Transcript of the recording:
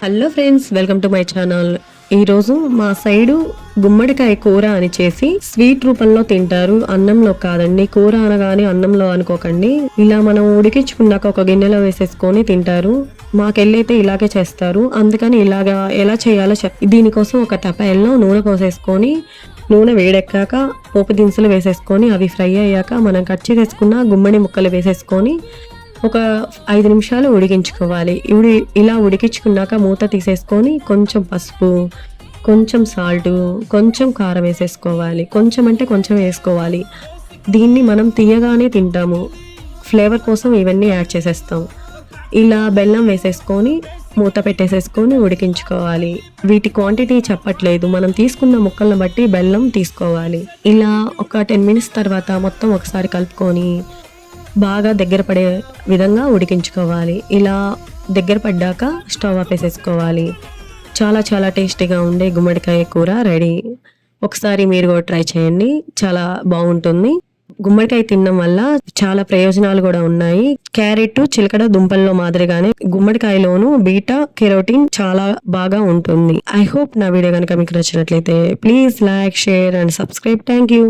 Hello friends, welcome to my channel. ఈరోజు మా side గుమ్మడికాయ కూర అని చేసి స్వీట్ రూపంలో తింటారు, అన్నంలో కాదండి. కూర అనగానే అన్నంలో అనుకోకండి. ఇలా మనం ఉడికించుకున్నాక ఒక గిన్నెలో వేసేసుకొని తింటారు. మాకెళ్ళైతే ఇలాగే చేస్తారు. అందుకని ఇలాగా ఎలా చేయాలో దీనికోసం ఒక తపాయల్లో నూనె పోసేసుకొని, నూనె వేడెక్కాక పోపు దినుసులు వేసేసుకొని అవి ఫ్రై అయ్యాక మనం కట్ చేసుకున్న గుమ్మడి ముక్కలు వేసేసుకొని ఒక 5 నిమిషాలు ఉడికించుకోవాలి. ఇలా ఉడికించుకున్నాక మూత తీసేసుకొని కొంచెం పసుపు, కొంచెం సాల్టు, కొంచెం కారం వేసేసుకోవాలి. కొంచెం అంటే కొంచెం వేసుకోవాలి. దీన్ని మనం తీయగానే తింటాము. ఫ్లేవర్ కోసం ఇవన్నీ యాడ్ చేసేస్తాం. ఇలా బెల్లం వేసేసుకొని మూత పెట్టేసేసుకొని ఉడికించుకోవాలి. వీటి క్వాంటిటీ చెప్పట్లేదు, మనం తీసుకున్న ముక్కలను బట్టి బెల్లం తీసుకోవాలి. ఇలా ఒక 10 మినిట్స్ తర్వాత మొత్తం ఒకసారి కలుపుకొని బాగా దగ్గర పడే విధంగా ఉడికించుకోవాలి. ఇలా దగ్గర పడ్డాక స్టవ్ ఆపేసేసుకోవాలి. చాలా చాలా టేస్టీగా ఉండే గుమ్మడికాయ కూర రెడీ. ఒకసారి మీరు కూడా ట్రై చేయండి, చాలా బాగుంటుంది. గుమ్మడికాయ తినడం వల్ల చాలా ప్రయోజనాలు కూడా ఉన్నాయి. క్యారెట్, చిలకడ దుంపల్లో మాదిరిగానే గుమ్మడికాయలోను బీటా కెరోటిన్ చాలా బాగా ఉంటుంది. ఐ హోప్ నా వీడియో కనుక మీకు నచ్చినట్లయితే please like, share and subscribe. Thank you.